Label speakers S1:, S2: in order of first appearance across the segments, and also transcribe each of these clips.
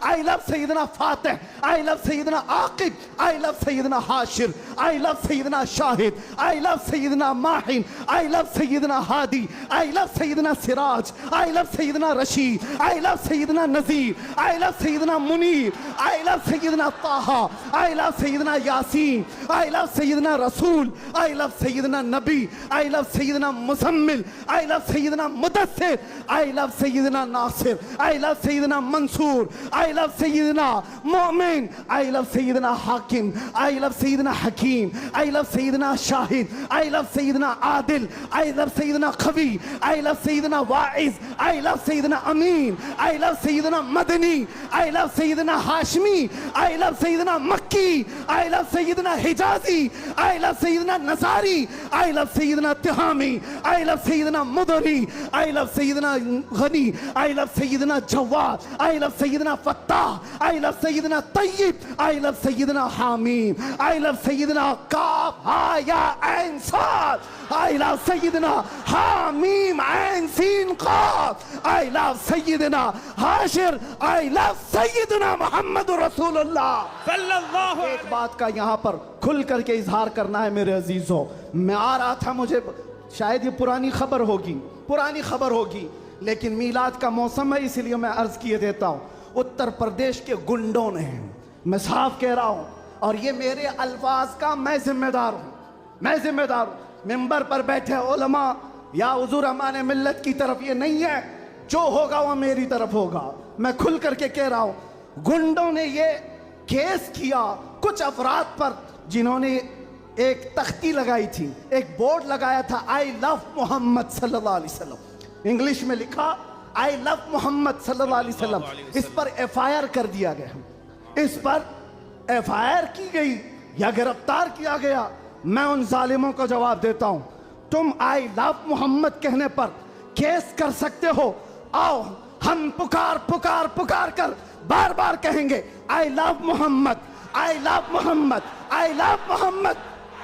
S1: I love Sayyidina Fateh. I love Sayyidina Aqib. I love Sayyidina Hashir. I love Sayyidina Shahid. I love Sayyidina Mahin. I love Sayyidina Hadi. I love Sayyidina Siraj. I love Sayyidina Rashid. I love Sayyidina Nazir. I love Sayyidina Munir. I love Sayyidina Taha. I love Sayyidina Yasin. I love Sayyidina Rasul. I love Sayyidina Nabi. I love Sayyidina Muzammil. I love Sayyidina Mudassir. I love Sayyidina Nasir. I love Sayyidina Mansoor. I love Sayyidina Mu'min. I love Sayyidina Hakim. I love Sayyidina Hakim. I love Sayyidina Shahid. I love Sayyidina Adil. I love Sayyidina Qawi. I love Sayyidina Wa'iz. I love Sayyidina Amin. I love Sayyidina Madani. I love Sayyidina Hashmi. I love Sayyidina Makki. I love Sayyidina Hijazi. I love Sayyidina Nazari. I love Sayyidina Tihami. I love Sayyidina Mudari. I love Sayyidina Ghani. I love Sayyidina Jawad. I love Sayyidina Fattah. I love Sayyidina Tayyib. I love Sayyidina Hamim. I love Sayyidina Kaf Ha Ya Ain Sad. I love Sayyidina Hamim Ain Sin Qaf. I love Sayyidina Hashir. I love Sayyidina Muhammad Rasulullah sallallahu alaihi। एक बात का यहाँ पर खुल करके इजहार करना है मेरे अजीजों। मैं आ रहा था, मुझे शायद ये पुरानी खबर होगी, लेकिन मीलाद का मौसम है इसलिए मैं अर्ज किए देता हूँ। उत्तर प्रदेश के गुंडों ने, मैं साफ कह रहा हूँ, और ये मेरे अल्फाज का मैं जिम्मेदार हूँ। मिंबर पर बैठे उलमा या हुजूर अमान मिल्लत की तरफ ये नहीं है, जो होगा वह मेरी तरफ होगा। मैं खुल करके कह रहा हूँ, गुंडों ने ये केस किया कुछ अफराद पर जिन्होंने एक तख्ती लगाई थी, एक बोर्ड लगाया था, आई लव मोहम्मद सल्लल्लाहु अलैहि वसल्लम, इंग्लिश में लिखा आई लव मोहम्मद सल्लल्लाहु अलैहि वसल्लम। इस पर FIR कर दिया गया, इस पर FIR की गई या गिरफ्तार किया गया। मैं उन जालिमों को जवाब देता हूं, तुम आई लव मोहम्मद कहने पर केस कर सकते हो, आओ हम पुकार कर बार बार कहेंगे I love Mohammad, I love Mohammad, I love Mohammad.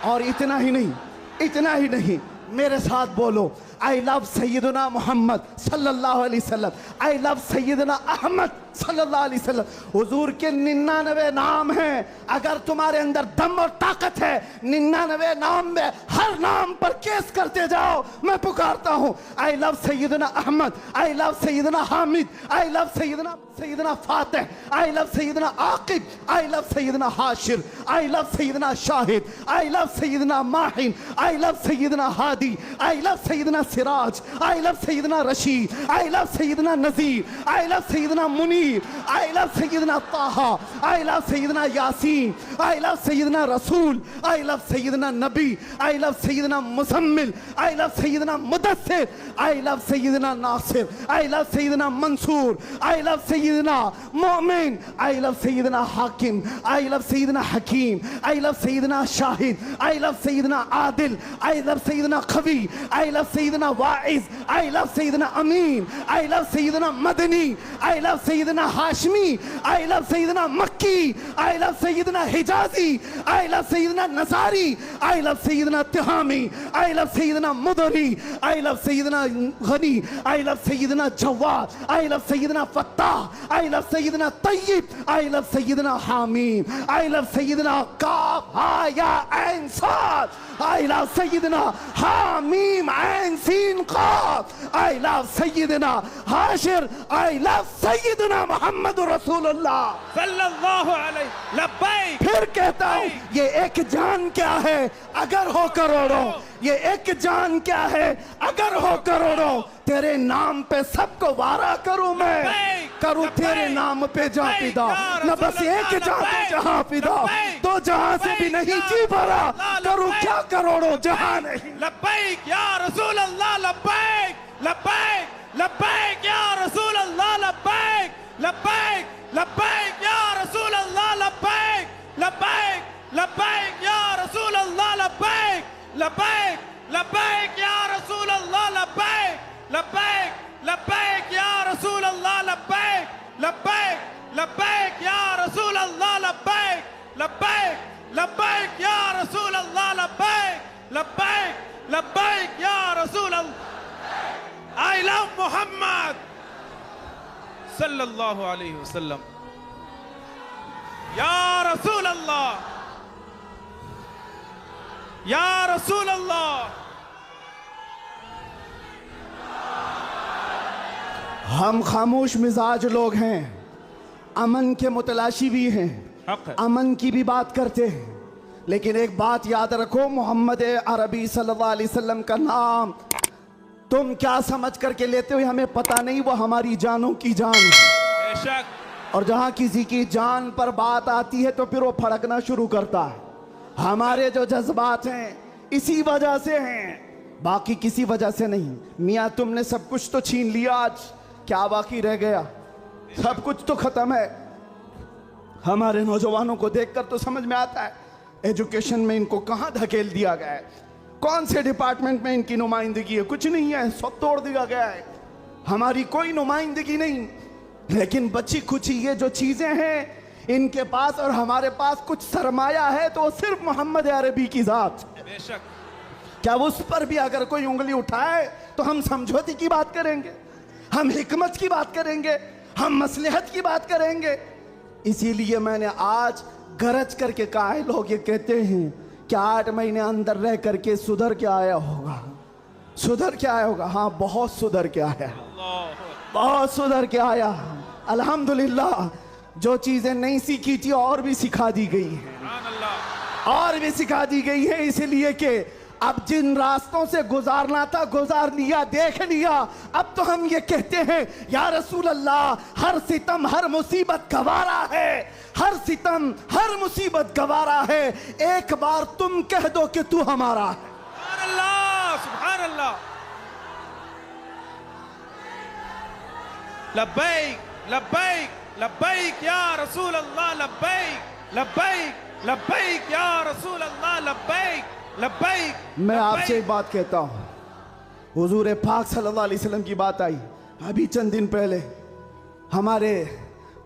S1: और इतना ही नहीं, मेरे साथ बोलो, आई लव सैयदना मोहम्मद सल्लल्लाहु अलैहि वसल्लम, आई लव सैयदना अहमद सल्लल्लाहु अलैहि वसल्लम। हुजूर के 99 नाम हैं, अगर तुम्हारे अंदर दम और ताकत है, 99 नाम में हर नाम पर केस करते जाओ। मैं पुकारता हूँ, I love Sayyidna Ahmad, I love Sayyidna Hamid, I love Sayyidna Fatih, I love Sayyidna Aqib, I love Sayyidna Hashir, I love Sayyidna Shahid, I love Sayyidna Mahin, I love Sayyidna Hadi, I love Sayyidna Siraj, I love Sayyidna Rashid, I love Sayyidna Nazir, I love Sayyidna Munir, I love Sayyidna Taha, I love Sayyidna Yasin, I love Sayyidna Rasool, I love Sayyidna Nabi, I love Syedna Muzammil, I love Sayyidna Mudassir, I love Sayyidna Nasir, I love Sayyidna Mansoor, I love Sayyidna Momin, I love Sayyidna Hakim, I love Sayyidna Hakeem, I love Sayyidna Shahid, I love Sayyidna Adil, I love Sayyidna Qavi, I love Sayyidna Waiz, I love Sayyidna Amin, I love Sayyidna Madani, I love Sayyidna Hashmi, I love Sayyidna Makki, I love Sayyidna Hijazi, I love Sayyidna Nazari, I love Sayyidna Tihami, I love Sayyidna Mudri, I love Sayyidna Ghani, I love Sayyidna Jawad, I love Sayyidna Fattah, I love Sayyidna Tayyab, I love Sayyidna Hamim, I love Sayyidna Kaf Ha Ya Ain Sad, I love Sayyidna Hamim Ain Seen Qaf, I love Sayyidna Hashir, I love Sayyidna Muhammad रसूलुल्लाह
S2: सल्लल्लाहु अलैहि लब्बैक।
S1: फिर कहता हूँ, ये एक जान क्या है अगर हो करोड़ों, ये एक जान क्या है अगर हो करोड़ों, तेरे नाम पे सबको वारा करूं मैं, करूं तेरे नाम पे जहां फिदा, न बस एक जान पे जहां फिदा, तो जहां से भी नहीं जी भरा, करूं क्या करोड़ों जहां नहीं।
S2: लब्बैक या रसूल अल्लाह, लब्बैक लब्बैक लब्बैक या रसूल अल्लाह, लब्बैक लब्बैक लब्बैक या रसूल अल्लाह, लब्बैक लब्बैक लब्बैक या रसूल अल्लाह, लब्बैक लब्बैक लब्बैक या रसूल अल्लाह, लब्बैक लब्बैक लब्बैक या रसूल अल्लाह, लब्बैक लब्बैक लब्बैक या रसूल अल्लाह, लब्बैक लब्बैक लब्बैक या रसूल अल्लाह, लब्बैक लब्बैक लब्बैक या रसूल अल्लाह। आई लव मोहम्मद सल्लल्लाहु अलैहि वसल्लम। या रसूल अल्लाह, या रसूल अल्लाह।
S1: हम खामोश मिजाज लोग हैं, अमन के मुतलाशी भी हैं,
S2: हक है।
S1: अमन की भी बात करते हैं, लेकिन एक बात याद रखो, मोहम्मद अरबी सल्लल्लाहु अलैहि वसल्लम का नाम तुम क्या समझ करके लेते हो हमें पता नहीं, वो हमारी जानों की जान है।
S2: बेशक।
S1: और जहां किसी की जान पर बात आती है तो फिर वो फड़कना शुरू करता है। हमारे जो जज्बात हैं इसी वजह से हैं, बाकी किसी वजह से नहीं। मियाँ तुमने सब कुछ तो छीन लिया, आज क्या बाकी रह गया? सब कुछ तो खत्म है। हमारे नौजवानों को देखकर तो समझ में आता है एजुकेशन में इनको कहां धकेल दिया गया है, कौन से डिपार्टमेंट में इनकी नुमाइंदगी है? कुछ नहीं है, सब तोड़ दिया गया है, हमारी कोई नुमाइंदगी नहीं। लेकिन बची खुची ये जो चीजें हैं इनके पास और हमारे पास कुछ सरमाया है तो वो सिर्फ मोहम्मद अरबी की जात।
S2: बेशक।
S1: क्या उस पर भी अगर कोई उंगली उठाए तो हम समझौते की बात करेंगे, हम हिकमत की बात करेंगे, हम मसलहत की बात करेंगे। इसीलिए मैंने आज गरज करके कहा है, लोग ये कहते हैं कि 8 महीने अंदर रह करके सुधर के आया होगा, सुधर के आया होगा। हाँ, बहुत सुधर के आया, बहुत सुधर के आया। अल्हम्दुलिल्लाह, जो चीजें नहीं सीखी थी और भी सिखा दी गई है, और भी सिखा दी गई है। इसलिए कि अब जिन रास्तों से गुजारना था गुजार लिया, देख लिया। अब तो हम ये कहते हैं या रसूल अल्लाह, हर सितम हर मुसीबत गवारा है, हर सितम हर मुसीबत गवारा है, एक बार तुम कह दो कि तू हमारा है।
S2: सुभान अल्लाह, सुभान अल्लाह। लब्बैक लब्बैक लब्बैक या रसूल अल्लाह, लब्बैक लब्बैक लब्बैक या रसूल अल्लाह, लब्बैक लब्बैक।
S1: मैं आपसे एक बात कहता हूँ, हुजूर पाक सल्लल्लाहु अलैहि वसल्लम की बात आई अभी चंद दिन पहले। हमारे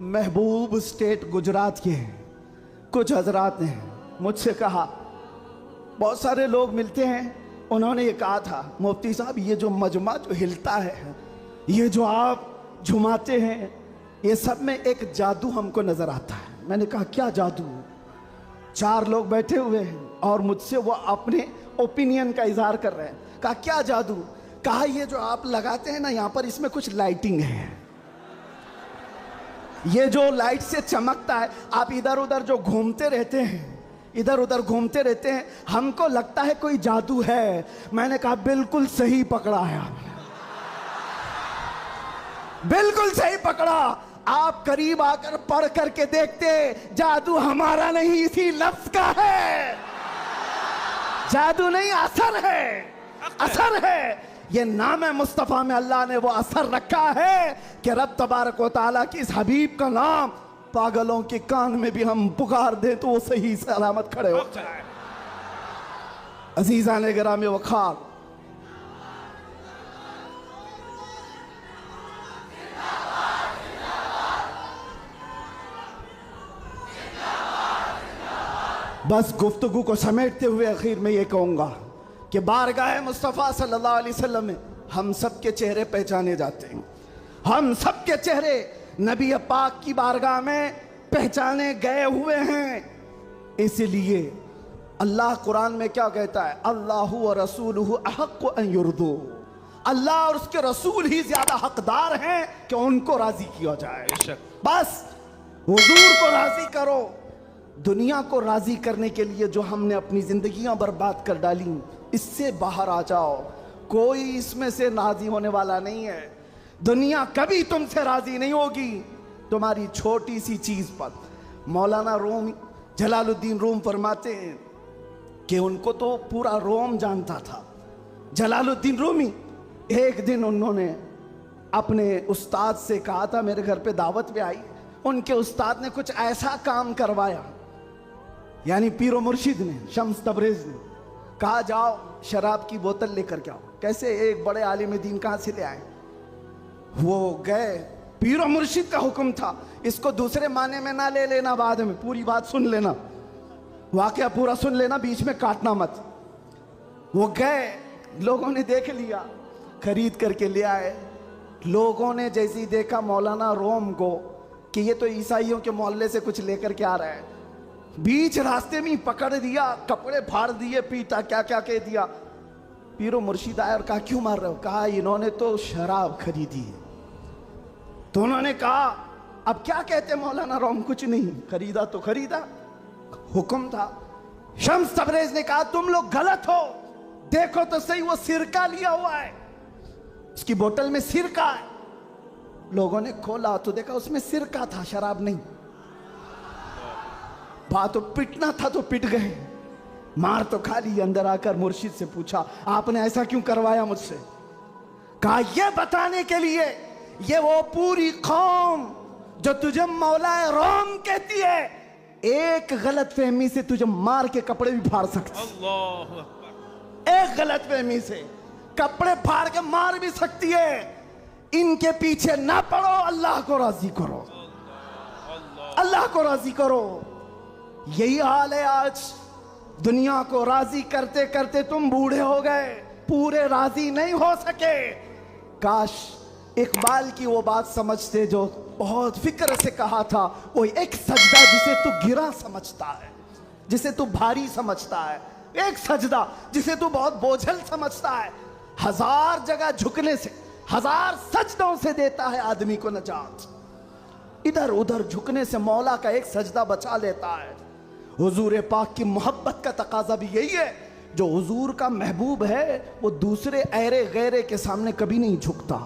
S1: महबूब स्टेट गुजरात के कुछ हजरात ने मुझसे कहा, बहुत सारे लोग मिलते हैं, उन्होंने ये कहा था, मुफ्ती साहब ये जो मजमा जो हिलता है, ये जो आप झुमाते हैं, ये सब में एक जादू हमको नजर आता है। मैंने कहा क्या जादू? 4 लोग बैठे हुए हैं और मुझसे वो अपने ओपिनियन का इजहार कर रहे हैं। कहा क्या जादू? कहा ये जो आप लगाते हैं ना यहाँ पर, इसमें कुछ लाइटिंग है, ये जो लाइट से चमकता है, आप इधर उधर जो घूमते रहते हैं, इधर उधर घूमते रहते हैं, हमको लगता है कोई जादू है। मैंने कहा बिल्कुल सही पकड़ा है आपने, बिल्कुल सही पकड़ा। आप करीब आकर पढ़ करके देखते, जादू हमारा नहीं इसी लफ्ज का है, जादू नहीं असर है, असर है। ये नाम मुस्तफ़ा में अल्लाह ने वो असर रखा है कि रब तबारक व तआला की इस हबीब का नाम पागलों के कान में भी हम पुकार दें तो वो सही सलामत खड़े हो जाए। अजीज़ान गिरामी वक़ार, बस गुफ्तगू को समेटते हुए आखिर में ये कहूँगा कि बारगाह मुस्तफ़ा सल्लल्लाहु अलैहि वसल्लम में हम सब के चेहरे पहचाने जाते हैं, हम सब के चेहरे नबी पाक की बारगाह में पहचाने गए हुए हैं। इसलिए अल्लाह कुरान में क्या कहता है, अल्लाहु व रसूलुहु अहक्कु अन युर्दू, अल्लाह और उसके रसूल ही ज्यादा हकदार हैं कि उनको राजी किया जाए। बस हुजूर को राजी करो। दुनिया को राजी करने के लिए जो हमने अपनी जिंदगियां बर्बाद कर डाली, इससे बाहर आ जाओ। कोई इसमें से राजी होने वाला नहीं है। दुनिया कभी तुमसे राजी नहीं होगी तुम्हारी छोटी सी चीज पर। मौलाना रोम जलालुद्दीन रूम फरमाते हैं कि उनको तो पूरा रोम जानता था। जलालुद्दीन रूमी, एक दिन उन्होंने अपने उस्ताद से कहा था, मेरे घर पे दावत पे आई, उनके उस्ताद ने कुछ ऐसा काम करवाया, यानी पीरो मुर्शिद ने, शम्स तबरेज ने कहा जाओ शराब की बोतल लेकर के आओ। कैसे? एक बड़े आलिम दीन कहाँ से ले आए? वो गए, पीरो मुर्शिद का हुक्म था, इसको दूसरे माने में ना ले लेना, बाद में पूरी बात सुन लेना, वाकया पूरा सुन लेना, बीच में काटना मत। वो गए, लोगों ने देख लिया, खरीद करके ले आए। लोगों ने जैसे ही देखा मौलाना रोम को, कि ये तो ईसाइयों के मोहल्ले से कुछ लेकर के आ रहा है। बीच रास्ते में ही पकड़ दिया, कपड़े फाड़ दिए, पीटा, क्या क्या कह दिया। पीरो मुर्शिद आया और कहा क्यों मार रहे हो? कहा इन्होंने तो शराब खरीदी है। तो उन्होंने कहा अब क्या कहते मौलाना रोम? कुछ नहीं, खरीदा तो खरीदा, हुक्म था। शम्स तबरेज ने कहा तुम लोग गलत हो, देखो तो सही, वो सिरका लिया हुआ है, उसकी बोतल में सिरका है। लोगों ने खोला तो देखा उसमें सिरका था, शराब नहीं। बात तो पिटना था तो पिट गए, मार तो खा ली। अंदर आकर मुर्शिद से पूछा आपने ऐसा क्यों करवाया मुझसे? कहा यह बताने के लिए ये वो पूरी कौम जो तुझे मौलाए रोम कहती है, एक गलत फहमी से तुझे मार के कपड़े भी फाड़ सकती।
S2: अल्लाहु अकबर।
S1: एक गलत फहमी से कपड़े फाड़ के मार भी सकती है। इनके पीछे ना पड़ो, अल्लाह को राजी करो, अल्लाह को राजी करो। यही हाल है आज। दुनिया को राजी करते करते तुम बूढ़े हो गए, पूरे राजी नहीं हो सके। काश इकबाल की वो बात समझते जो बहुत फिक्र से कहा था, वो एक सजदा जिसे तू गिरा समझता है, जिसे तू भारी समझता है, एक सजदा जिसे तू बहुत बोझल समझता है, 1000 जगह झुकने से, 1000 सजदों से देता है आदमी को नजात। इधर उधर झुकने से मौला का एक सजदा बचा लेता है। हुजूर पाक की मोहब्बत का तकाजा भी यही है। जो हुजूर का महबूब है वो दूसरे ऐरे गैरे के सामने कभी नहीं झुकता।